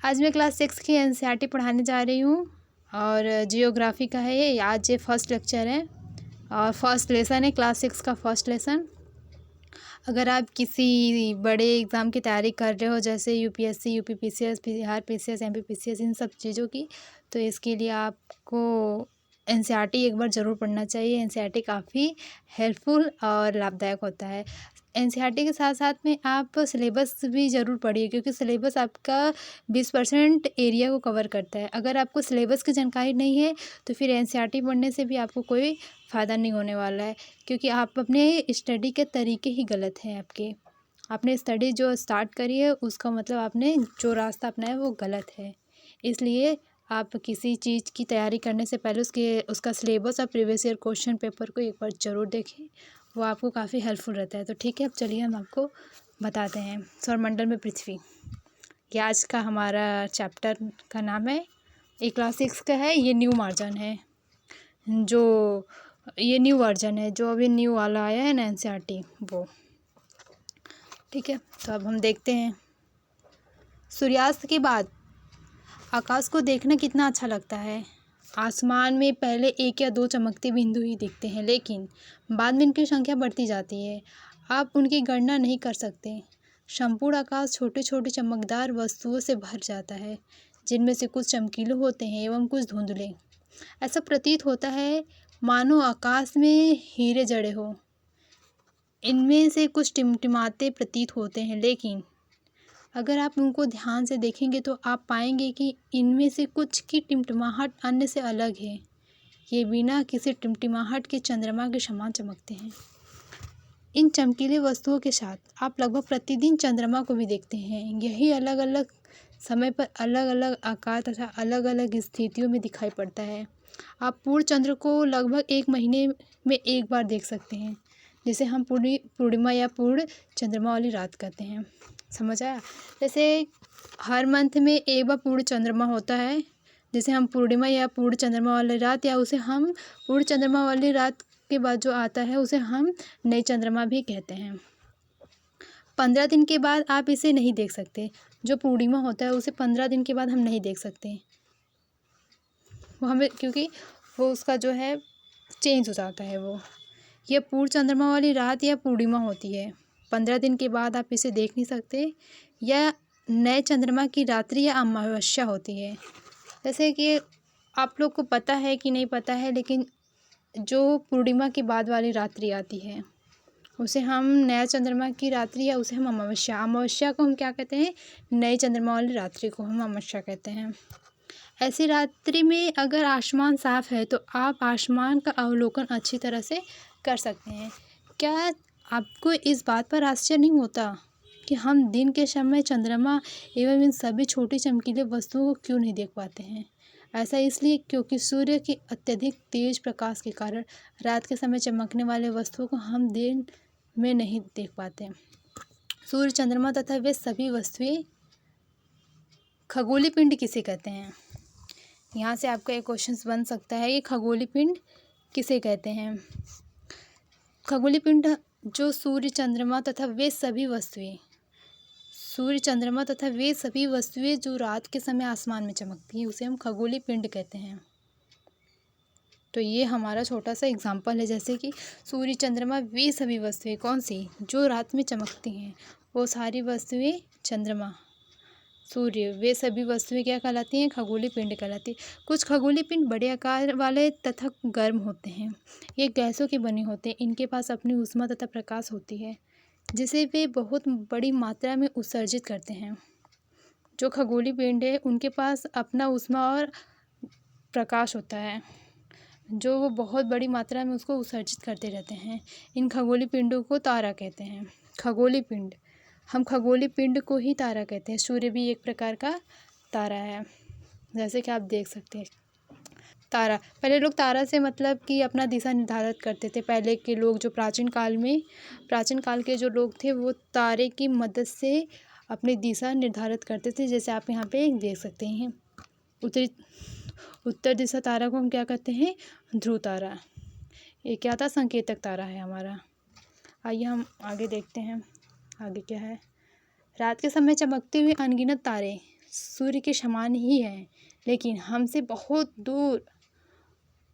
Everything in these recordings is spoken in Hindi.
आज मैं क्लास 6 की एनसीईआरटी पढ़ाने जा रही हूँ और जियोग्राफी का है ये। आज ये फर्स्ट लेक्चर है और फर्स्ट लेसन है, क्लास 6 का फर्स्ट लेसन। अगर आप किसी बड़े एग्ज़ाम की तैयारी कर रहे हो जैसे UPSC, UP PCS, Bihar PCS, MP PCS, इन सब चीज़ों की, तो इसके लिए आपको एनसीईआरटी एक बार ज़रूर पढ़ना चाहिए। एनसीईआरटी काफ़ी हेल्पफुल और लाभदायक होता है। एनसीईआरटी के साथ साथ में आप सिलेबस भी ज़रूर पढ़िए, क्योंकि सिलेबस आपका 20% एरिया को कवर करता है। अगर आपको सिलेबस की जानकारी नहीं है तो फिर एनसीईआरटी पढ़ने से भी आपको कोई फ़ायदा नहीं होने वाला है, क्योंकि आप अपने स्टडी के तरीके ही गलत हैं आपके। आपने स्टडी जो स्टार्ट करी है उसका मतलब आपने जो रास्ता अपनाया वो गलत है। इसलिए आप किसी चीज़ की तैयारी करने से पहले उसका सिलेबस और प्रीवियस ईयर क्वेश्चन पेपर को एक बार ज़रूर देखें, वो आपको काफ़ी हेल्पफुल रहता है। तो ठीक है, अब चलिए हम आपको बताते हैं। सौरमंडल में पृथ्वी, ये आज का हमारा चैप्टर का नाम है। ये क्लास 6 का है। ये न्यू वर्जन है, जो अभी न्यू वाला आया है ना एनसीईआरटी, वो। ठीक है, तो अब हम देखते हैं। सूर्यास्त के बाद आकाश को देखना कितना अच्छा लगता है। आसमान में पहले 1 या 2 चमकते बिंदु ही दिखते हैं, लेकिन बाद में इनकी संख्या बढ़ती जाती है। आप उनकी गणना नहीं कर सकते। संपूर्ण आकाश छोटे छोटे चमकदार वस्तुओं से भर जाता है, जिनमें से कुछ चमकीले होते हैं एवं कुछ धुंधले। ऐसा प्रतीत होता है मानो आकाश में हीरे जड़े हो। इनमें से कुछ टिमटिमाते प्रतीत होते हैं, लेकिन अगर आप उनको ध्यान से देखेंगे तो आप पाएंगे कि इनमें से कुछ की टिमटिमाहट अन्य से अलग है। ये बिना किसी टिमटिमाहट के चंद्रमा के समान चमकते हैं। इन चमकीले वस्तुओं के साथ आप लगभग प्रतिदिन चंद्रमा को भी देखते हैं। यही अलग अलग समय पर अलग अलग आकार तथा अलग अलग स्थितियों में दिखाई पड़ता है। आप पूर्ण चंद्र को लगभग 1 महीने में एक बार देख सकते हैं, जिसे हम पूर्णिमा या पूर्ण चंद्रमा वाली रात कहते हैं। समझ आया? जैसे हर मंथ में एक बार पूर्ण चंद्रमा होता है, जिसे हम पूर्णिमा या पूर्ण चंद्रमा वाली रात, या उसे हम पूर्ण चंद्रमा वाली रात के बाद जो आता है उसे हम नई चंद्रमा भी कहते हैं। 15 दिन के बाद आप इसे नहीं देख सकते। जो पूर्णिमा होता है उसे 15 दिन के बाद हम नहीं देख सकते, वो हमें, क्योंकि वो उसका जो है चेंज हो जाता है। वो यह पूर्ण चंद्रमा वाली रात या पूर्णिमा होती है। 15 दिन के बाद आप इसे देख नहीं सकते। यह नए चंद्रमा की रात्रि या अमावस्या होती है। जैसे कि आप लोग को पता है कि नहीं पता है, लेकिन जो पूर्णिमा के बाद वाली रात्रि आती है उसे हम नया चंद्रमा की रात्रि, या उसे हम अमावस्या को हम क्या कहते हैं, नए चंद्रमा वाली रात्रि को हम अमावस्या कहते हैं। ऐसी रात्रि में अगर आसमान साफ है तो आप आसमान का अवलोकन अच्छी तरह से कर सकते हैं। क्या आपको इस बात पर आश्चर्य नहीं होता कि हम दिन के समय चंद्रमा एवं इन सभी छोटी चमकीले वस्तुओं को क्यों नहीं देख पाते हैं? ऐसा इसलिए क्योंकि सूर्य की अत्यधिक तेज प्रकाश के कारण रात के समय चमकने वाले वस्तुओं को हम दिन में नहीं देख पाते। सूर्य, चंद्रमा तथा वे सभी वस्तुएं खगोलीय पिंड किसे कहते हैं? यहाँ से आपका एक क्वेश्चन बन सकता है कि खगोलीय पिंड किसे कहते हैं? खगोलीय पिंड जो सूर्य, चंद्रमा तथा वे सभी वस्तुएं जो रात के समय आसमान में चमकती हैं, उसे हम खगोलीय पिंड कहते हैं। तो ये हमारा छोटा सा एग्जाम्पल है, जैसे कि सूर्य, चंद्रमा, वे सभी वस्तुएं कौन सी जो रात में चमकती हैं, वो सारी वस्तुएं चंद्रमा, सूर्य, वे सभी वस्तुएं क्या कहलाती हैं? खगोलीय पिंड कहलाती है। कुछ खगोलीय पिंड बड़े आकार वाले तथा गर्म होते हैं। ये गैसों के बने होते हैं। इनके पास अपनी ऊष्मा तथा प्रकाश होती है, जिसे वे बहुत बड़ी मात्रा में उत्सर्जित करते हैं। जो खगोलीय पिंड है उनके पास अपना ऊष्मा और प्रकाश होता है, जो वो बहुत बड़ी मात्रा में उसको उत्सर्जित करते रहते हैं। इन खगोलीय पिंडों को तारा कहते हैं। खगोलीय पिंड, हम खगोलीय पिंड को ही तारा कहते हैं। सूर्य भी एक प्रकार का तारा है, जैसे कि आप देख सकते हैं। तारा, पहले लोग तारा से मतलब कि अपना दिशा निर्धारित करते थे। पहले के लोग जो प्राचीन काल के जो लोग थे, वो तारे की मदद से अपनी दिशा निर्धारित करते थे। जैसे आप यहाँ पे देख सकते हैं, उत्तर दिशा तारा को हम क्या कहते हैं? ध्रुव तारा। ये क्या था? संकेतक तारा है हमारा। आइए हम आगे देखते हैं, आगे क्या है। रात के समय चमकते हुए अनगिनत तारे सूर्य के समान ही हैं, लेकिन हमसे बहुत दूर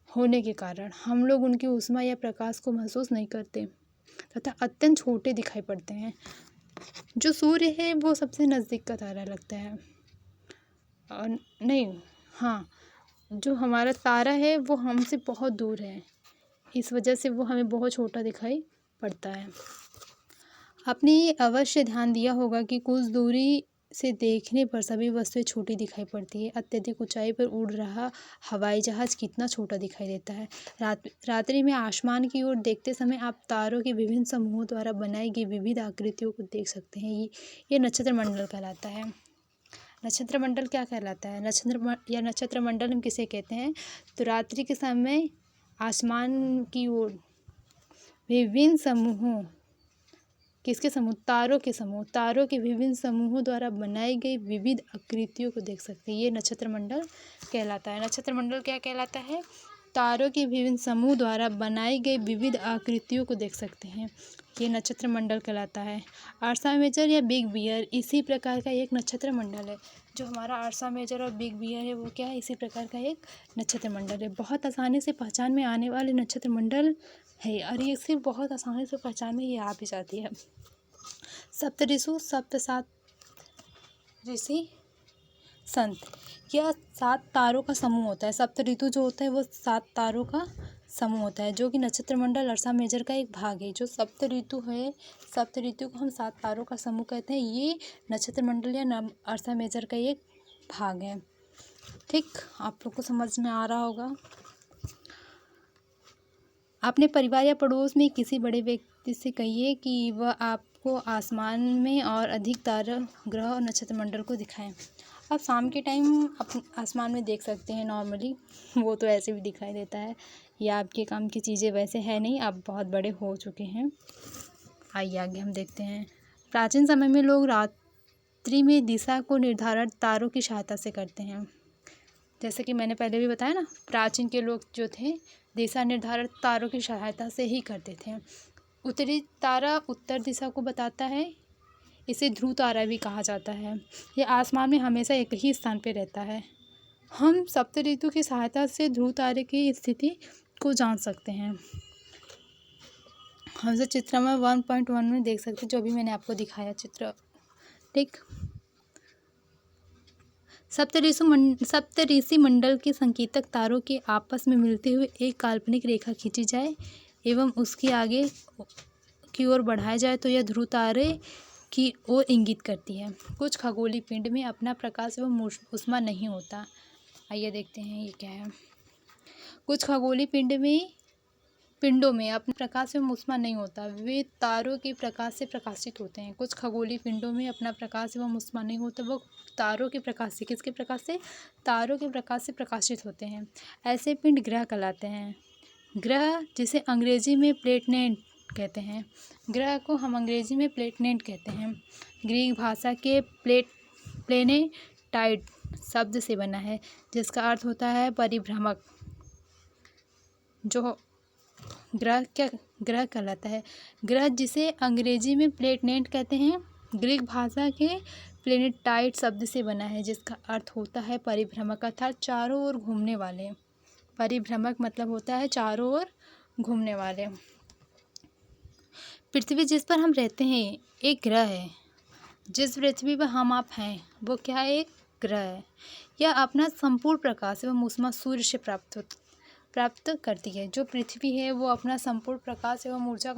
होने के कारण हम लोग उनकी ऊष्मा या प्रकाश को महसूस नहीं करते तथा अत्यंत छोटे दिखाई पड़ते हैं। जो सूर्य है वो सबसे नज़दीक का तारा लगता है, और नहीं, हाँ, जो हमारा तारा है वो हमसे बहुत दूर है, इस वजह से वो हमें बहुत छोटा दिखाई पड़ता है। आपने ये अवश्य ध्यान दिया होगा कि कुछ दूरी से देखने पर सभी वस्तुएं छोटी दिखाई पड़ती है। अत्यधिक ऊंचाई पर उड़ रहा हवाई जहाज कितना छोटा दिखाई देता है। रात्रि में आसमान की ओर देखते समय आप तारों के विभिन्न समूहों द्वारा बनाई गई विविध आकृतियों को देख सकते हैं। ये नक्षत्र मंडल कहलाता है। नक्षत्र मंडल क्या कहलाता है? नक्षत्र मंडल हम किसे कहते हैं? तो रात्रि के समय आसमान की ओर विभिन्न समूहों, किसके समूह? तारों के समूह, तारों के विभिन्न समूहों द्वारा बनाई गई विविध आकृतियों को देख सकते हैं। ये नक्षत्र मंडल कहलाता है। नक्षत्र मंडल क्या कहलाता है? तारों के विभिन्न समूह द्वारा बनाई गई विविध आकृतियों को देख सकते हैं। ये नक्षत्र मंडल कहलाता है। अर्सा मेजर या बिग बियर इसी प्रकार का एक नक्षत्र मंडल है। जो हमारा अर्सा मेजर और बिग बियर है वो क्या है? इसी प्रकार का एक नक्षत्र मंडल है। बहुत आसानी से पहचान में आने वाले नक्षत्र मंडल है, और ये सिर्फ बहुत आसानी से पहचान में ये आ भी जाती है। सप्त ऋषु, सप्त सात ऋषि संत, यह 7 तारों का समूह होता है। सप्त ऋतु जो होता है वो 7 तारों का समूह होता है, जो कि नक्षत्र मंडल अर्सा मेजर का एक भाग है। जो सप्त ऋतु है, सप्त ऋतु को हम 7 तारों का समूह कहते हैं। ये नक्षत्र मंडल या अर्सा मेजर का एक भाग है। ठीक, आप लोग को समझ में आ रहा होगा। अपने परिवार या पड़ोस में किसी बड़े व्यक्ति से कहिए कि वह आपको आसमान में और अधिक तारा, ग्रह और नक्षत्र मंडल को दिखाएं। आप शाम के टाइम आसमान में देख सकते हैं नॉर्मली, वो तो ऐसे भी दिखाई देता है। या आपके काम की चीज़ें वैसे है नहीं, आप बहुत बड़े हो चुके हैं। आइए आगे हम देखते हैं। प्राचीन समय में लोग रात्रि में दिशा को निर्धारण तारों की सहायता से करते हैं। जैसे कि मैंने पहले भी बताया ना, प्राचीन के लोग जो थे दिशा निर्धारण तारों की सहायता से ही करते थे। उत्तरी तारा उत्तर दिशा को बताता है, इसे ध्रुव तारा भी कहा जाता है। यह आसमान में हमेशा एक ही स्थान पर रहता है। हम सप्त ऋतु की सहायता से ध्रुव तारे की स्थिति को जान सकते हैं। हम इसे चित्र में 1.1 में देख सकते हैं, जो भी मैंने आपको दिखाया चित्र। ठीक, सप्तऋषि मंडल के संकेतक तारों के आपस में मिलते हुए एक काल्पनिक रेखा खींची जाए एवं उसके आगे की ओर बढ़ाया जाए तो यह ध्रुव तारे की ओर इंगित करती है। कुछ खगोलीय पिंड में अपना प्रकाश एवं ऊष्मा नहीं होता। आइए देखते हैं ये क्या है। कुछ खगोलीय पिंडों में अपना प्रकाश एवं ऊष्मा नहीं होता, वे तारों के प्रकाश से प्रकाशित होते हैं। कुछ खगोलीय पिंडों में अपना प्रकाश एवं ऊष्मा नहीं होता, वो तारों के प्रकाश से, किसके प्रकाश से? तारों के प्रकाश से प्रकाशित होते हैं। ऐसे पिंड ग्रह कहलाते हैं। ग्रह, जिसे अंग्रेजी में प्लेनेट कहते हैं, ग्रह को हम अंग्रेजी में प्लेनेट कहते हैं। ग्रीक भाषा के प्लेनेटाइड शब्द से बना है, जिसका अर्थ होता है परिभ्रमक। जो ग्रह कहलाता है। ग्रह, जिसे अंग्रेजी में प्लेनेट कहते हैं, ग्रीक भाषा के प्लेनेटाइड शब्द से बना है, जिसका अर्थ होता है परिभ्रमक अर्थात चारों ओर घूमने वाले। परिभ्रमक मतलब होता है चारों ओर घूमने वाले। पृथ्वी, जिस पर हम रहते हैं, एक ग्रह है। जिस पृथ्वी पर हम आप हैं वो क्या है? एक ग्रह है। यह अपना संपूर्ण प्रकाश एवं ऊष्मा सूर्य से प्राप्त करती है। जो पृथ्वी है वो अपना संपूर्ण प्रकाश एवं ऊर्जा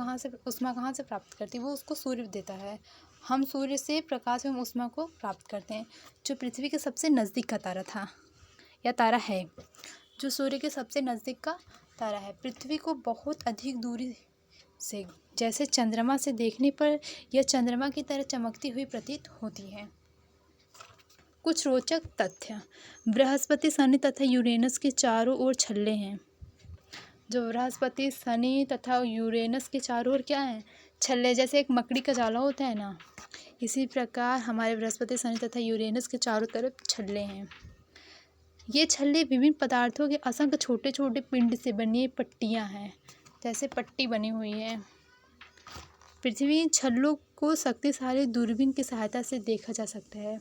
ऊष्मा कहाँ से प्राप्त करती है? वो उसको सूर्य देता है। हम सूर्य से प्रकाश एवं ऊष्मा को प्राप्त करते हैं। जो पृथ्वी के सबसे नज़दीक का तारा था या तारा है, जो सूर्य के सबसे नज़दीक का तारा है, पृथ्वी को बहुत अधिक दूरी से, जैसे चंद्रमा से देखने पर यह चंद्रमा की तरह चमकती हुई प्रतीत होती है। कुछ रोचक तथ्य। बृहस्पति, शनि तथा यूरेनस के चारों ओर छल्ले हैं। जो बृहस्पति, शनि तथा यूरेनस के चारों ओर क्या है? छल्ले, जैसे एक मकड़ी का जाला होता है ना, इसी प्रकार हमारे बृहस्पति, शनि तथा यूरेनस के चारों तरफ छल्ले हैं। ये छल्ले विभिन्न पदार्थों के असंख्य छोटे छोटे पिंड से बनी पट्टियाँ हैं, जैसे पट्टी बनी हुई है। पृथ्वी छल्लों को शक्तिशाली दूरबीन की सहायता से देखा जा सकता है।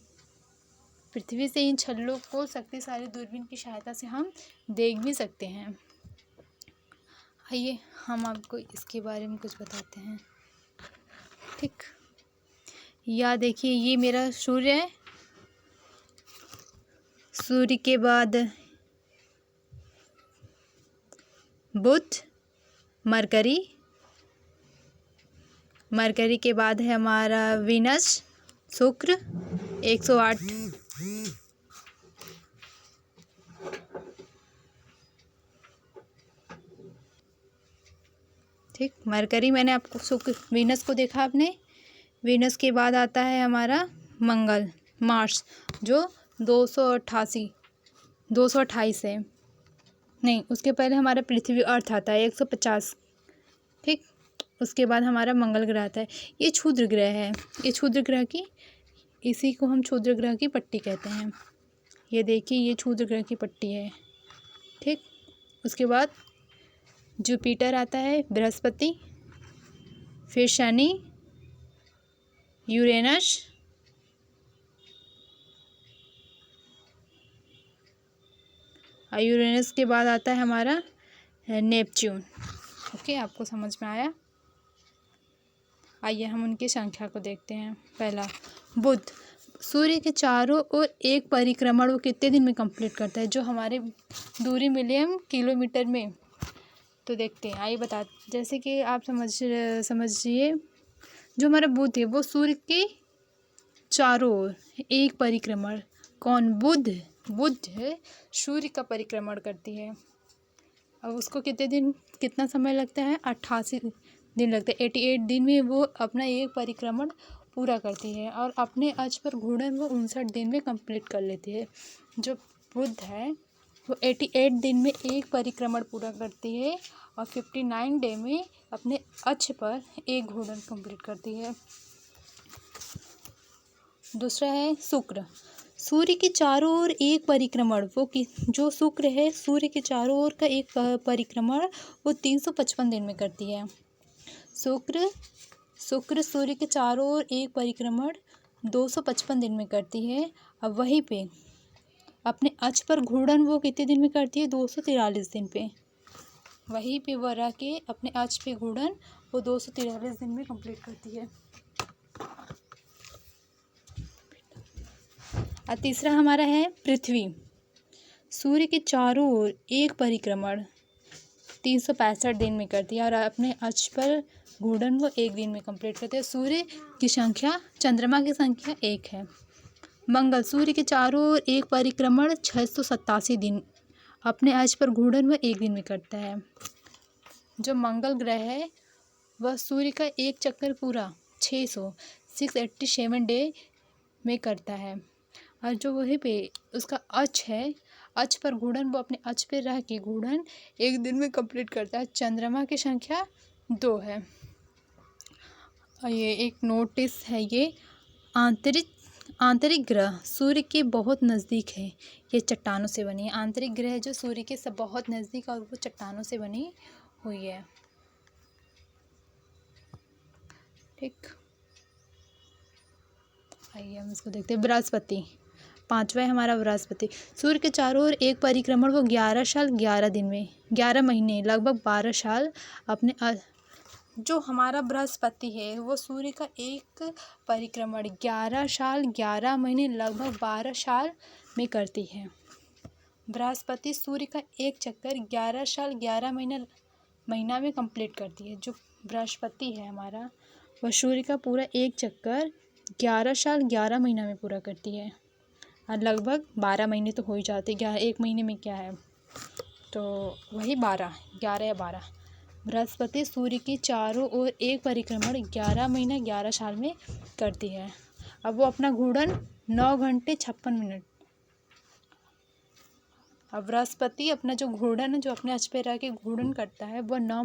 पृथ्वी से इन छल्लों को शक्तिशाली दूरबीन की सहायता से हम देख भी सकते हैं। आइए हम आपको इसके बारे में कुछ बताते हैं। ठीक, या देखिए ये मेरा सूर्य है, सूर्य के बाद बुध, मरकरी, मरकरी के बाद है हमारा वीनस, शुक्र 108, ठीक, मरकरी मैंने आपको, शुक्र, वीनस को देखा आपने। वीनस के बाद आता है हमारा मंगल, मार्स, जो 228 है। नहीं, उसके पहले हमारा पृथ्वी अर्थ आता है 150। ठीक, उसके बाद हमारा मंगल ग्रह आता है। ये क्षुद्र ग्रह है, ये क्षुद्र ग्रह की, इसी को हम क्षुद्र ग्रह की पट्टी कहते हैं। ये देखिए ये क्षुद्र ग्रह की पट्टी है। ठीक, उसके बाद जुपिटर आता है, बृहस्पति, फिर शनि, यूरेनस, और यूरेनस के बाद आता है हमारा नेपच्यून। ओके, आपको समझ में आया। आइए हम उनकी संख्या को देखते हैं। पहला, बुध, सूर्य के चारों ओर एक परिक्रमण वो कितने दिन में कंप्लीट करता है? जो हमारे दूरी मिली हम किलोमीटर में, तो देखते हैं। आइए बता, जैसे कि आप समझिए जो हमारा बुध है वो सूर्य के चारों ओर एक परिक्रमण, कौन? बुध सूर्य का परिक्रमण करती है। अब उसको कितना समय लगता है? 88 दिन लगता है। 88 दिन में वो अपना एक परिक्रमण पूरा करती है और अपने अक्ष पर घूर्णन वो 59 दिन में कंप्लीट कर लेती है। जो बुध है वो 88 दिन में एक परिक्रमण पूरा करती है और 59 डे में अपने अक्ष पर एक घूर्णन कंप्लीट करती है। दूसरा है शुक्र, सूर्य के चारों ओर एक परिक्रमण, जो शुक्र है सूर्य के चारों ओर का एक परिक्रमण वो 355 दिन में करती है। शुक्र सूर्य के चारों ओर एक परिक्रमण 255 दिन में करती है। अब वहीं पे अपने अक्ष पर घूर्णन वो कितने दिन में करती है? 243 दिन पे। वहीं पे वह रह के अपने अक्ष पे घूर्णन वो 243 दिन में कंप्लीट करती है। और तीसरा हमारा है पृथ्वी, सूर्य के चारों ओर एक परिक्रमण 365 दिन में करती है और अपने अक्ष पर घूर्णन वो 1 दिन में कंप्लीट करती है। सूर्य की संख्या, चंद्रमा की संख्या 1 है। मंगल, सूर्य के चारों ओर एक परिक्रमण 687 दिन, अपने अक्ष पर घूर्णन वह 1 दिन में करता है। जो मंगल ग्रह है वह सूर्य का एक चक्कर पूरा 687 डे में करता है और जो वहीं पे उसका अक्ष है, अक्ष पर घूर्णन वो अपने अक्ष पे रह के घूर्णन 1 दिन में कंप्लीट करता है। चंद्रमा की संख्या 2 है। और ये एक नोटिस है, ये आंतरिक ग्रह सूर्य के बहुत नज़दीक है, ये चट्टानों से बनी है। आंतरिक ग्रह जो सूर्य के सब बहुत नज़दीक और वो चट्टानों से बनी हुई है। ठीक, आइए हम इसको देखते हैं। बृहस्पति, 5वां है हमारा बृहस्पति, सूर्य के चारों ओर एक परिक्रमण वो 11 साल 11 दिन में, 11 महीने लगभग 12 साल अपने जो हमारा बृहस्पति है वो सूर्य का एक परिक्रमण 11 साल 11 महीने लगभग 12 साल में करती है। बृहस्पति सूर्य का एक चक्कर 11 साल 11 महीना में कंप्लीट करती है। जो बृहस्पति है हमारा वह सूर्य का पूरा एक चक्कर 11 साल 11 महीना में पूरा करती है और लगभग 12 महीने तो हो ही जाते हैं। 1 महीने में क्या है, तो वही 11 या 12। बृहस्पति सूर्य की चारों ओर एक परिक्रमण 11 महीना 11 साल में करती है। अब वो अपना घूर्णन 9 घंटे 56 मिनट। अब बृहस्पति अपना जो घूर्णन है, जो अपने अक्ष पे रह के घूर्णन करता है, वह 9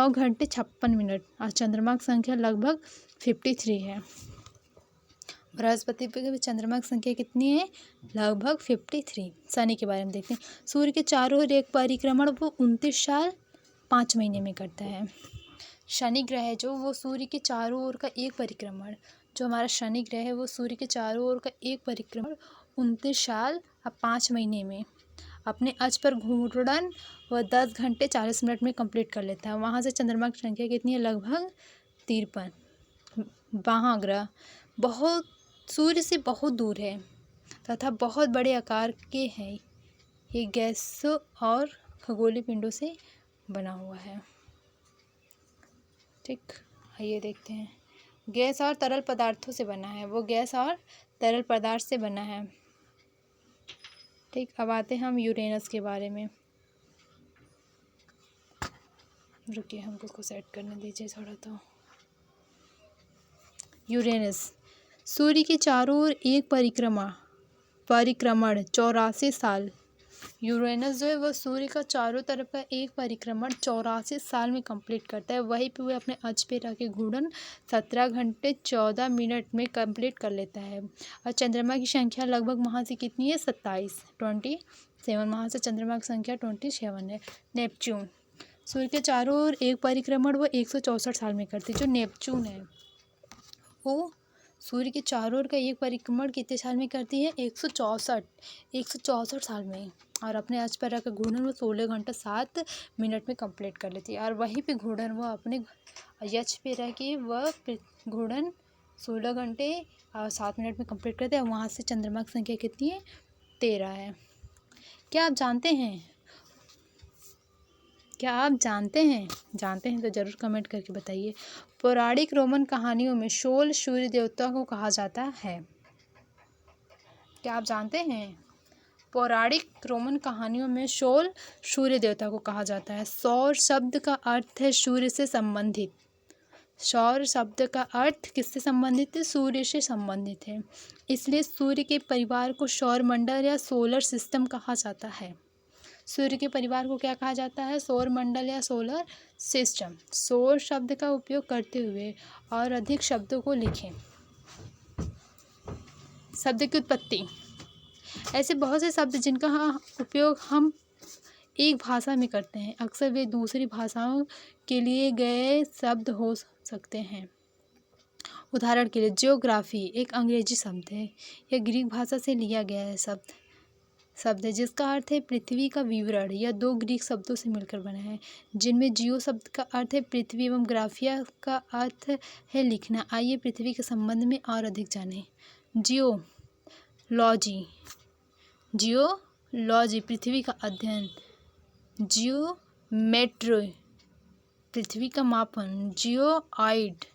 घंटे 56 मिनट और चंद्रमा की संख्या लगभग 53 है। बृहस्पति पे चंद्रमा की संख्या कितनी है? लगभग 53। शनि के बारे में देखते हैं। सूर्य के चारों ओर एक परिक्रमण वो 29 साल 5 महीने में करता है। शनि ग्रह है जो वो सूर्य के चारों ओर का एक परिक्रमण जो हमारा शनि ग्रह है वो सूर्य के चारों ओर का एक परिक्रमण 29 साल और 5 महीने में अपने अक्ष पर घूर्णन व 10 घंटे 40 मिनट में कंप्लीट कर लेता है। वहाँ से चंद्रमा की संख्या कितनी है? लगभग 53। वहाँ ग्रह बहुत सूर्य से बहुत दूर है तथा बहुत बड़े आकार के हैं। ये गैसों और खगोलीय पिंडों से बना हुआ है। ठीक, आइए देखते हैं। गैस और तरल पदार्थों से बना है, वो गैस और तरल पदार्थ से बना है। ठीक, अब आते हैं हम यूरेनस के बारे में। रुकिए, हमको उसको सेट करने दीजिए थोड़ा। तो यूरेनस सूर्य के चारों ओर एक परिक्रमण 84 साल। यूरेनस जो है वो सूर्य का चारों तरफ का एक परिक्रमण 84 साल में कंप्लीट करता है। वहीं पे वो अपने अक्ष पे रह के घूर्णन 17 घंटे 14 मिनट में कंप्लीट कर लेता है। और चंद्रमा की संख्या लगभग वहाँ से कितनी है? 27 वहाँ से चंद्रमा की संख्या 27 है। नेपच्यून सूर्य के चारों ओर एक परिक्रमण वो 164 साल में करती है। जो नेपच्यून है वो सूर्य के चारों ओर का एक परिक्रमण कितने साल में करती है? 164 साल में। और अपने अक्ष पर रखकर घूर्णन वो 16 घंटे 7 मिनट में कंप्लीट कर लेती है। और वहीं पे घूर्णन वो अपने अक्ष पे रह के वह घूर्णन 16 घंटे और 7 मिनट में कंप्लीट करते हैं। वहाँ से चंद्रमा की संख्या कितनी है? 13 है। क्या आप जानते हैं? जानते हैं तो ज़रूर कमेंट करके बताइए। पौराणिक रोमन कहानियों में शोल सूर्य देवता को कहा जाता है। क्या आप जानते हैं? पौराणिक रोमन कहानियों में शोल सूर्य देवता को कहा जाता है। सौर शब्द का अर्थ है सूर्य से संबंधित। सौर शब्द का अर्थ किससे संबंधित है? सूर्य से संबंधित है। इसलिए सूर्य के परिवार को सौर मंडल या सोलर सिस्टम कहा जाता है। सूर्य के परिवार को क्या कहा जाता है? सौर मंडल या सोलर सिस्टम। सौर शब्द का उपयोग करते हुए और अधिक शब्दों को लिखें। शब्द की उत्पत्ति। ऐसे बहुत से शब्द जिनका उपयोग हम एक भाषा में करते हैं, अक्सर वे दूसरी भाषाओं के लिए गए शब्द हो सकते हैं। उदाहरण के लिए जियोग्राफी एक अंग्रेजी शब्द है। यह ग्रीक भाषा से लिया गया है शब्द है जिसका अर्थ है पृथ्वी का विवरण। यह 2 ग्रीक शब्दों से मिलकर बना है जिनमें जियो शब्द का अर्थ है पृथ्वी एवं ग्राफिया का अर्थ है लिखना। आइए पृथ्वी के संबंध में और अधिक जानें। जियोलॉजी पृथ्वी का अध्ययन। जियोमेट्री पृथ्वी का मापन। जियोइड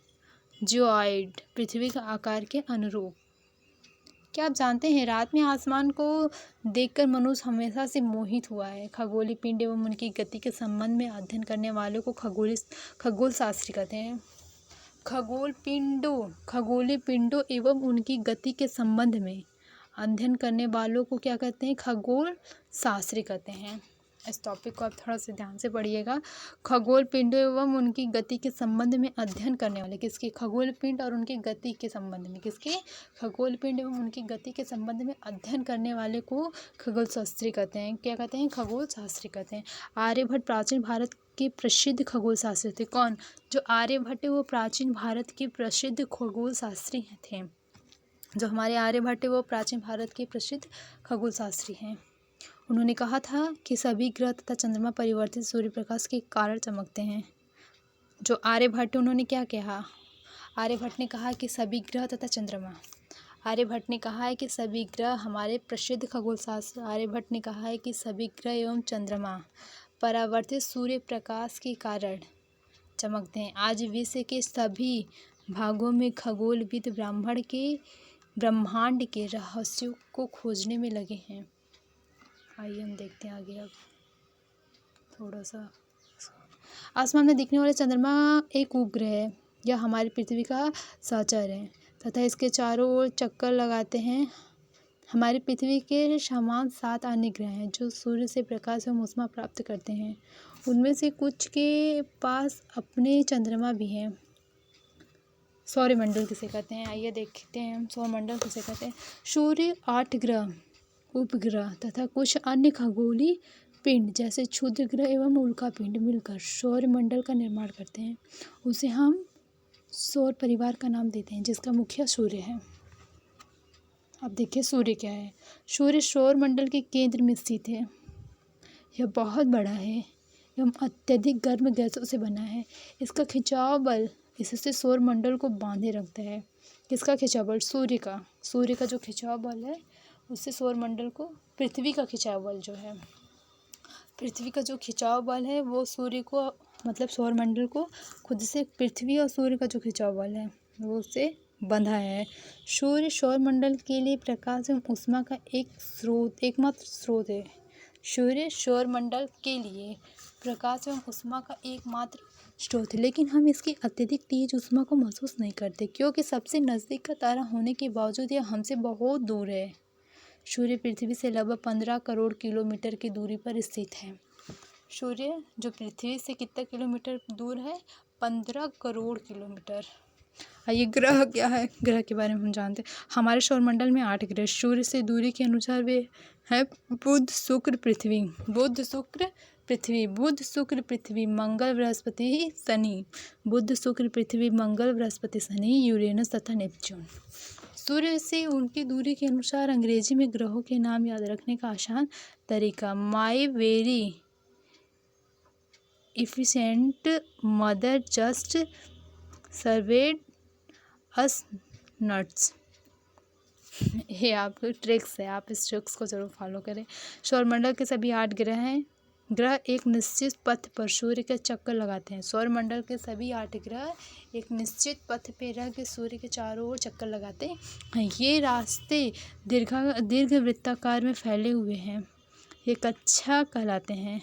पृथ्वी का आकार के अनुरूप। क्या आप जानते हैं रात में आसमान को देखकर मनुष्य हमेशा से मोहित हुआ है। खगोलीय पिंड एवं उनकी गति के संबंध में अध्ययन करने वालों को खगोल शास्त्री कहते हैं। खगोलीय पिंडों एवं उनकी गति के संबंध में अध्ययन करने वालों को क्या कहते हैं? खगोल शास्त्री कहते हैं। इस टॉपिक को आप थोड़ा सा ध्यान से पढ़िएगा। खगोल पिंडों एवं उनकी गति के संबंध में अध्ययन करने वाले किसके? खगोल पिंड और उनकी गति के संबंध में किसके? खगोल पिंड एवं उनकी गति के संबंध में अध्ययन करने वाले को खगोल शास्त्री कहते हैं। क्या कहते हैं? खगोल शास्त्री कहते हैं। आर्यभट्ट प्राचीन भारत के प्रसिद्ध खगोल शास्त्री थे। कौन? जो आर्यभट्ट है वो प्राचीन भारत के प्रसिद्ध खगोल शास्त्री थे। जो हमारे आर्यभट्ट है वो प्राचीन भारत के प्रसिद्ध खगोल शास्त्री हैं। उन्होंने कहा था कि सभी ग्रह तथा चंद्रमा परिवर्तित सूर्य प्रकाश के कारण चमकते हैं। जो आर्यभट्ट उन्होंने क्या कहा? आर्यभट्ट ने कहा कि सभी ग्रह तथा चंद्रमा। आर्यभट्ट ने कहा है कि सभी ग्रह हमारे प्रसिद्ध खगोल शास्त्र आर्यभट्ट ने कहा है कि सभी ग्रह एवं चंद्रमा परावर्तित सूर्य प्रकाश के कारण चमकते हैं। आज विश्व के सभी भागों में खगोलविद ब्रह्मांड के रहस्यों को खोजने में लगे हैं। आइए हम देखते हैं आगे। अब थोड़ा सा आसमान में दिखने वाले चंद्रमा एक उपग्रह है। यह हमारी पृथ्वी का सहचर है तथा इसके चारों ओर चक्कर लगाते हैं। हमारी पृथ्वी के समान 7 अन्य ग्रह हैं जो सूर्य से प्रकाश एवं ऊष्मा प्राप्त करते हैं। उनमें से कुछ के पास अपने चंद्रमा भी हैं। सौरमंडल किसे कहते हैं? आइए देखते हैं हम सौरमंडल किसे कहते हैं। सूर्य 8 ग्रह, उपग्रह तथा कुछ अन्य खगोलीय पिंड जैसे क्षुद्र ग्रह एवं उल्का पिंड मिलकर सौरमंडल का निर्माण करते हैं। उसे हम सौर परिवार का नाम देते हैं जिसका मुखिया सूर्य है। अब देखिए सूर्य क्या है। सूर्य सौर मंडल के केंद्र में स्थित है। यह बहुत बड़ा है एवं अत्यधिक गर्म गैसों से बना है। इसका खिंचाव बल इससे सौर मंडल को बांधे रखता है। किसका खिंचाव बल? सूर्य का जो खिंचाव बल है उससे सौर मंडल को, पृथ्वी का खिंचाव बल जो है, पृथ्वी का जो खिंचाव बल है वो सूर्य को, मतलब सौर मंडल को खुद से, पृथ्वी और सूर्य का जो खिंचाव बल है वो उससे बंधा है। सूर्य सौर मंडल के लिए प्रकाश एवं ऊष्मा का एकमात्र स्रोत है। सूर्य सौर मंडल के लिए प्रकाश एवं ऊष्मा का एकमात्र स्रोत है, लेकिन हम इसकी अत्यधिक तेज ऊष्मा को महसूस नहीं करते क्योंकि सबसे नज़दीक का तारा होने के बावजूद यह हमसे बहुत दूर है। सूर्य पृथ्वी से लगभग 15 करोड़ किलोमीटर की दूरी पर स्थित है। सूर्य जो पृथ्वी से कितना किलोमीटर दूर है? 15 करोड़ किलोमीटर। ये ग्रह क्या है? ग्रह के बारे में हम जानते हैं। हमारे सौरमंडल में 8 ग्रह सूर्य से दूरी के अनुसार वे है बुध शुक्र पृथ्वी, बुध शुक्र पृथ्वी, मंगल बृहस्पति शनि, बुध शुक्र पृथ्वी, मंगल बृहस्पति शनि, यूरेनस तथा नेपच्यून। सूर्य से उनकी दूरी के अनुसार अंग्रेजी में ग्रहों के नाम याद रखने का आसान तरीका। My very efficient mother just served us nuts. ये आपको ट्रिक्स है, आप इस ट्रिक्स को ज़रूर फॉलो करें। सौरमंडल के सभी 8 ग्रह हैं। ग्रह एक निश्चित पथ पर सूर्य के चक्कर लगाते हैं। सौरमंडल के सभी 8 ग्रह एक निश्चित पथ पे रह के सूर्य के चारों ओर चक्कर लगाते हैं। ये रास्ते दीर्घ वृत्ताकार में फैले हुए हैं। ये कक्षा कहलाते हैं।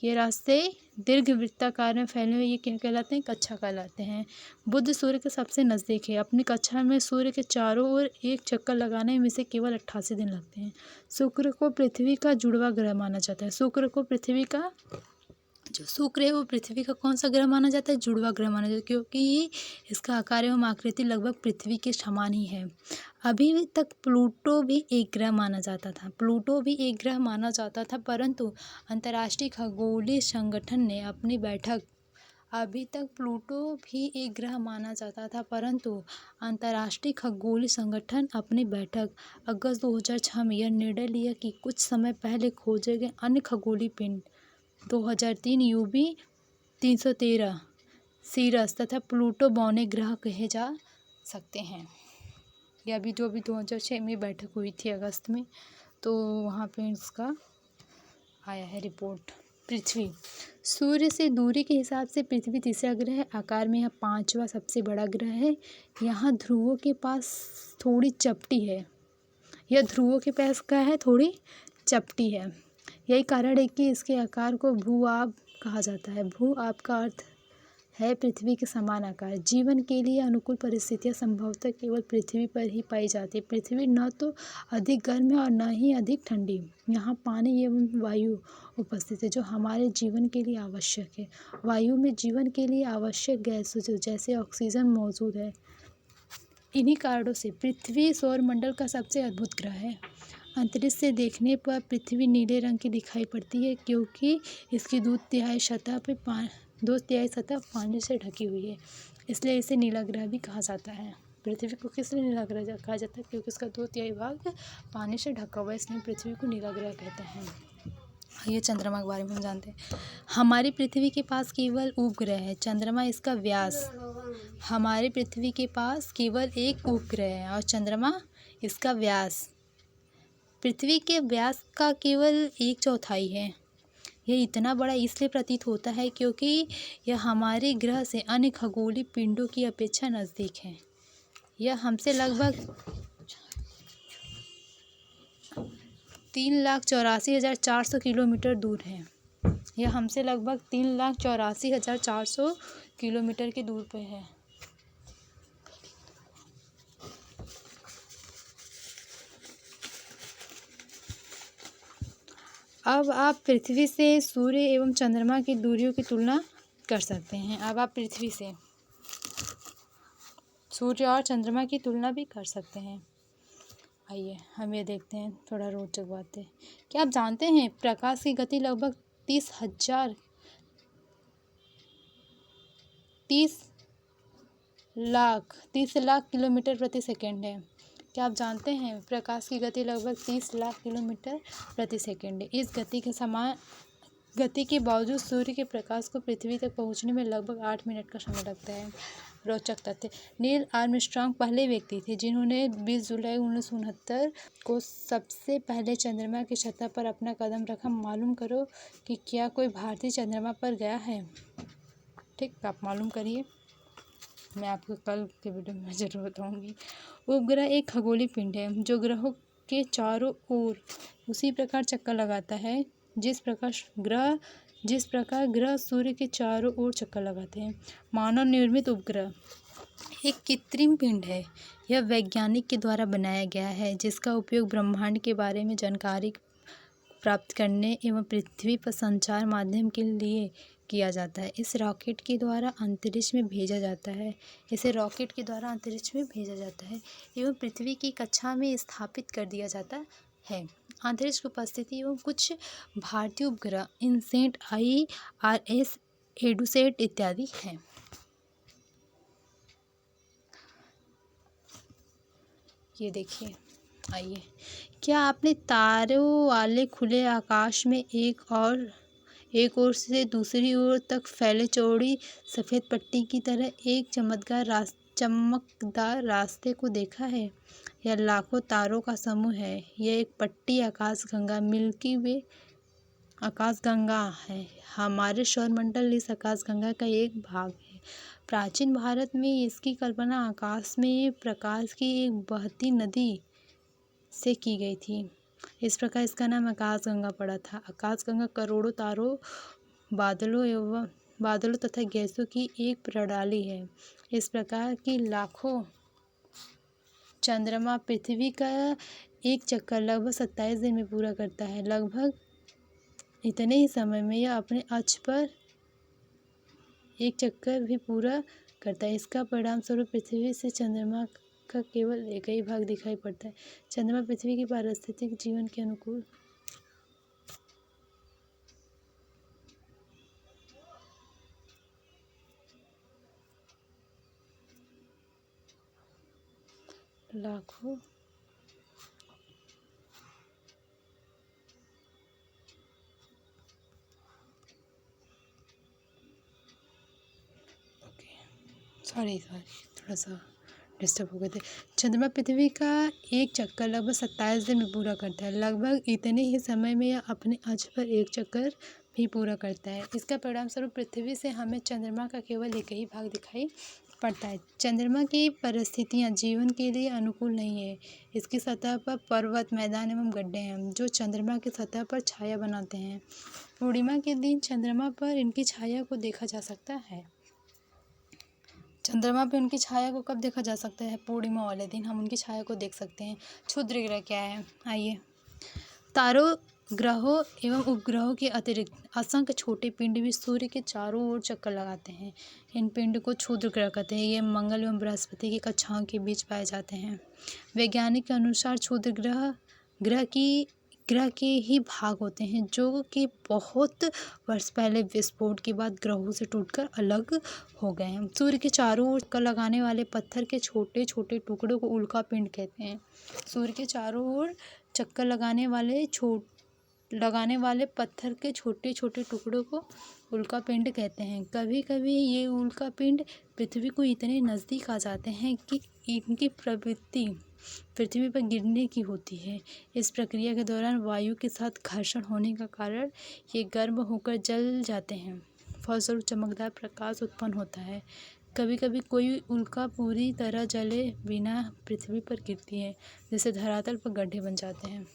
ये रास्ते दीर्घ वृत्ताकार में फैले हुए ये क्या कहलाते हैं? कक्षा कहलाते हैं। बुध सूर्य के सबसे नज़दीक है। अपनी कक्षा में सूर्य के चारों ओर एक चक्कर लगाने में से केवल 88 दिन लगते हैं। शुक्र को पृथ्वी का जुड़वा ग्रह माना जाता है। शुक्र को पृथ्वी का, जो शुक्र है वो पृथ्वी का कौन सा ग्रह माना जाता है? जुड़वा ग्रह माना जाता है, क्योंकि इसका आकार एवं आकृति लगभग पृथ्वी के समान ही है। अभी तक प्लूटो भी एक ग्रह माना जाता था, परंतु अंतर्राष्ट्रीय खगोलीय संगठन ने अपनी बैठक, अभी तक प्लूटो भी एक ग्रह माना जाता था, परंतु अंतर्राष्ट्रीय खगोलीय संगठन अपनी बैठक अगस्त 2006 में यह निर्णय लिया कि कुछ समय पहले खोजे गए अन्य खगोलीय पिंड 2003 यूबी 313 सीरस तथा प्लूटो बौने ग्रह कहे जा सकते हैं। यह अभी 2006 में बैठक हुई थी अगस्त में, तो वहाँ पे इसका आया है रिपोर्ट। पृथ्वी, सूर्य से दूरी के हिसाब से पृथ्वी तीसरा ग्रह है। आकार में यह 5वां सबसे बड़ा ग्रह है। यहाँ ध्रुवों के पास थोड़ी चपटी है। यह ध्रुवों के पास क्या है? थोड़ी चपटी है। यही कारण है कि इसके आकार को भू-आब कहा जाता है। भू-आब का अर्थ है पृथ्वी के समान आकार। जीवन के लिए अनुकूल परिस्थितियां संभवतः केवल पृथ्वी पर ही पाई जाती है। पृथ्वी न तो अधिक गर्म है और न ही अधिक ठंडी। यहाँ पानी एवं वायु उपस्थित है जो हमारे जीवन के लिए आवश्यक है। वायु में जीवन के लिए आवश्यक गैसें जैसे ऑक्सीजन मौजूद है। इन्हीं कारणों से पृथ्वी सौरमंडल का सबसे अद्भुत ग्रह है। अंतरिक्ष से देखने पर पृथ्वी नीले रंग की दिखाई पड़ती है क्योंकि इसकी 2/3 सतह पानी से ढकी हुई है, इसलिए इसे नीला ग्रह भी कहा जाता है। पृथ्वी को किस लिए नीला ग्रह कहा जाता है? क्योंकि इसका 2/3 भाग पानी से ढका हुआ है, इसलिए पृथ्वी को नीला ग्रह कहते हैं। ये चंद्रमा के बारे में हम जानते हैं। हमारी पृथ्वी के पास केवल उपग्रह है, चंद्रमा इसका व्यास। हमारी पृथ्वी के पास केवल एक उपग्रह है और चंद्रमा इसका व्यास पृथ्वी के व्यास का केवल 1/4 है। यह इतना बड़ा इसलिए प्रतीत होता है क्योंकि यह हमारे ग्रह से अन्य खगोलीय पिंडों की अपेक्षा नज़दीक है। यह हमसे लगभग 3,84,400 किलोमीटर दूर है। यह हमसे लगभग 3,84,400 किलोमीटर की दूर पर है। अब आप पृथ्वी से सूर्य एवं चंद्रमा की दूरियों की तुलना कर सकते हैं। अब आप पृथ्वी से सूर्य और चंद्रमा की तुलना भी कर सकते हैं। आइए हम ये देखते हैं थोड़ा रोचक बातें। क्या आप जानते हैं प्रकाश की गति लगभग 30 30 लाख किलोमीटर प्रति सेकंड है। क्या आप जानते हैं प्रकाश की गति लगभग 30 लाख किलोमीटर प्रति सेकंड है। इस गति के समान गति के बावजूद सूर्य के प्रकाश को पृथ्वी तक पहुंचने में लगभग 8 मिनट का समय लगता है। रोचक तथ्य, नील आर्मस्ट्रांग पहले व्यक्ति थे जिन्होंने 20 जुलाई 1969 को सबसे पहले चंद्रमा की सतह पर अपना कदम रखा। मालूम करो कि क्या कोई भारतीय चंद्रमा पर गया है। ठीक, आप मालूम करिए, मैं आपको कल के वीडियो में ज़रूर बताऊँगी। उपग्रह एक खगोलीय पिंड है जो ग्रहों के चारों ओर उसी प्रकार चक्कर लगाता है जिस प्रकार ग्रह सूर्य के चारों ओर चक्कर लगाते हैं। मानव निर्मित उपग्रह एक कृत्रिम पिंड है। यह वैज्ञानिक के द्वारा बनाया गया है जिसका उपयोग ब्रह्मांड के बारे में जानकारी प्राप्त करने एवं पृथ्वी पर संचार माध्यम के लिए किया जाता है। इसे रॉकेट के द्वारा अंतरिक्ष में भेजा जाता है एवं पृथ्वी की कक्षा में स्थापित कर दिया जाता है। अंतरिक्ष की उपस्थिति एवं कुछ भारतीय उपग्रह इनसैट, IRS, एडुसैट इत्यादि हैं। ये देखिए, आइए, क्या आपने तारों वाले खुले आकाश में एक ओर से दूसरी ओर तक फैले चौड़ी सफ़ेद पट्टी की तरह एक चमकदार रास्ते को देखा है? यह लाखों तारों का समूह है। यह एक पट्टी आकाशगंगा मिल्की वे आकाशगंगा है। हमारे सौरमंडल इस आकाशगंगा का एक भाग है। प्राचीन भारत में इसकी कल्पना आकाश में प्रकाश की एक बहती नदी से की गई थी। इस प्रकार इसका नाम आकाशगंगा पड़ा था। आकाशगंगा करोड़ों तारों, बादलों तथा गैसों की एक प्रणाली है। इस प्रकार की लाखों चंद्रमा पृथ्वी का एक चक्कर लगभग 27 दिन में पूरा करता है। लगभग इतने ही समय में यह अपने अक्ष पर एक चक्कर भी पूरा करता है। इसका परिणाम स्वरूप पृथ्वी से चंद्रमा का केवल एक ही भाग दिखाई पड़ता है। चंद्रमा पृथ्वी की पारिस्थितिक जीवन के अनुकूल लाखों सॉरी थोड़ा सा डिस्टर्ब हो गए थे। चंद्रमा पृथ्वी का एक चक्कर लगभग 27 दिन में पूरा करता है। लगभग इतने ही समय में यह अपने अक्ष पर एक चक्कर भी पूरा करता है। इसका परिणाम स्वरूप पृथ्वी से हमें चंद्रमा का केवल एक ही भाग दिखाई पड़ता है। चंद्रमा की परिस्थितियाँ जीवन के लिए अनुकूल नहीं है। इसकी सतह पर पर्वत, मैदान एवं गड्ढे हैं जो चंद्रमा की सतह पर छाया बनाते हैं। पूर्णिमा के दिन चंद्रमा पर इनकी छाया को देखा जा सकता है। चंद्रमा पे उनकी छाया को कब देखा जा सकता है? पूर्णिमा वाले दिन हम उनकी छाया को देख सकते हैं। क्षुद्र ग्रह क्या है? आइए, तारों, ग्रहों एवं उपग्रहों के अतिरिक्त असंख्य छोटे पिंड भी सूर्य के चारों ओर चक्कर लगाते हैं। इन पिंड को क्षुद्र ग्रह कहते हैं। ये मंगल एवं बृहस्पति की कक्षाओं के बीच पाए जाते हैं। वैज्ञानिक के अनुसार क्षुद्र ग्रह के ही भाग होते हैं जो कि बहुत वर्ष पहले विस्फोट के बाद ग्रहों से टूटकर अलग हो गए हैं। सूर्य के चारों ओर चक्कर लगाने वाले पत्थर के छोटे छोटे टुकड़ों को उल्का पिंड कहते हैं। सूर्य के चारों ओर चक्कर लगाने वाले पत्थर के छोटे छोटे टुकड़ों को उल्का पिंड कहते हैं। कभी कभी ये उल्का पिंड पृथ्वी को इतने नज़दीक आ जाते हैं कि इनकी प्रवृत्ति पृथ्वी पर गिरने की होती है। इस प्रक्रिया के दौरान वायु के साथ घर्षण होने का कारण ये गर्म होकर जल जाते हैं। फलस्वरूप चमकदार प्रकाश उत्पन्न होता है। कभी कभी कोई उल्का पूरी तरह जले बिना पृथ्वी पर गिरती है, जिससे धरातल पर गड्ढे बन जाते हैं।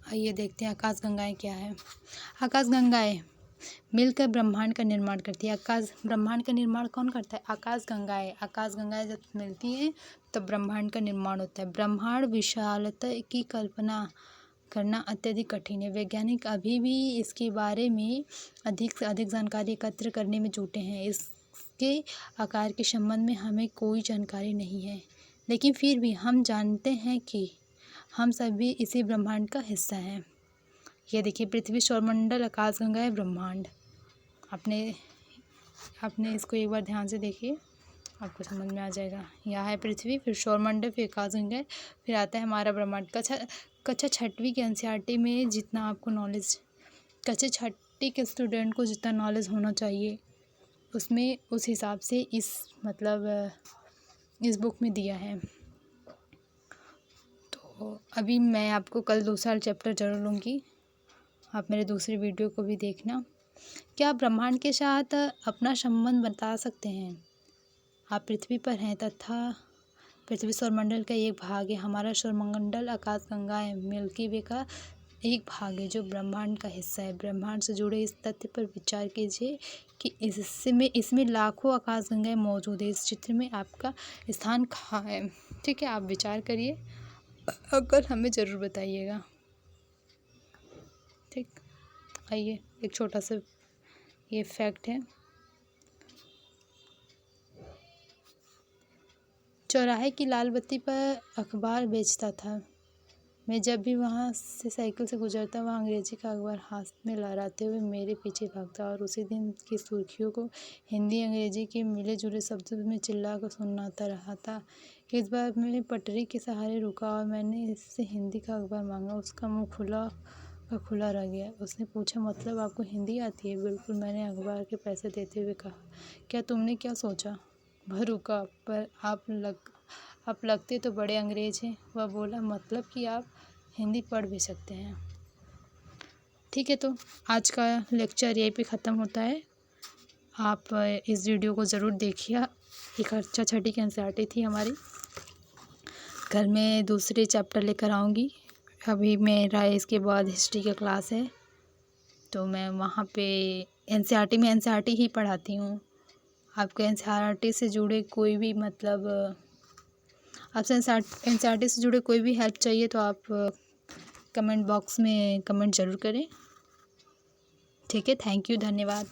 आइए देखते हैं आकाशगंगाएं क्या है। आकाशगंगाएं मिलकर ब्रह्मांड का निर्माण करती है। ब्रह्मांड का निर्माण कौन करता है? आकाशगंगाएं जब मिलती हैं तब ब्रह्मांड का निर्माण होता है। ब्रह्मांड विशालता की कल्पना करना अत्यधिक कठिन है। वैज्ञानिक अभी भी इसके बारे में अधिक से अधिक जानकारी एकत्र करने में जुटे हैं। इसके आकार के संबंध में हमें कोई जानकारी नहीं है, लेकिन फिर भी हम जानते हैं कि हम सभी इसी ब्रह्मांड का हिस्सा हैं। ये देखिए, पृथ्वी, सौरमंडल, आकाशगंगा है, ब्रह्मांड। आपने इसको एक बार ध्यान से देखिए, आपको समझ में आ जाएगा। यह है पृथ्वी, फिर सौरमंडल, फिर आकाशगंगा, फिर आता है हमारा ब्रह्मांड। कक्षा छठवीं के एनसीईआरटी में जितना आपको नॉलेज, कक्षा छठी के स्टूडेंट को जितना नॉलेज होना चाहिए उसमें उस हिसाब से इस बुक में दिया है। तो अभी मैं आपको कल दूसरा चैप्टर जरूर लूँगी, आप मेरे दूसरी वीडियो को भी देखना। क्या आप ब्रह्मांड के साथ अपना संबंध बता सकते हैं? आप पृथ्वी पर हैं तथा पृथ्वी सौरमंडल का एक भाग है। हमारा सौरमंडल आकाशगंगा है, मिल्की वे का एक भाग है जो ब्रह्मांड का हिस्सा है। ब्रह्मांड से जुड़े इस तथ्य पर विचार कीजिए कि इसमें लाखों आकाशगंगाएं मौजूद है। इस चित्र में आपका स्थान कहाँ है? ठीक है, आप विचार करिए, अगर हमें ज़रूर बताइएगा। ठीक, आइए एक छोटा सा ये फैक्ट है। चौराहे की लाल बत्ती पर अखबार बेचता था। मैं जब भी वहाँ से साइकिल से गुजरता, वह अंग्रेजी का अखबार हाथ में लहराते हुए मेरे पीछे भागता और उसी दिन की सुर्खियों को हिंदी अंग्रेजी के मिले जुले शब्दों में चिल्ला कर सुनाता रहा था। इस बार मैं पटरी के सहारे रुका और मैंने इससे हिंदी का अखबार मांगा। उसका मुँह खुला रह गया। उसने पूछा, मतलब आपको हिंदी आती है? बिल्कुल, मैंने अखबार के पैसे देते हुए कहा। क्या तुमने क्या सोचा? वह रुका, पर आप लगते तो बड़े अंग्रेज हैं। वह बोला, मतलब कि आप हिंदी पढ़ भी सकते हैं। ठीक है, तो आज का लेक्चर यहीं पे ख़त्म होता है। आप इस वीडियो को ज़रूर देखिए। ये कक्षा छठी की एनसीईआरटी थी हमारी। कल मैं दूसरे चैप्टर लेकर आऊँगी। अभी मेरा इसके बाद हिस्ट्री का क्लास है, तो मैं वहाँ पे एनसीईआरटी ही पढ़ाती हूँ। आपको एनसीईआरटी से जुड़े कोई भी आपसे एनसीईआरटी से जुड़े कोई भी हेल्प चाहिए तो आप कमेंट बॉक्स में कमेंट ज़रूर करें। ठीक है, थैंक यू, धन्यवाद।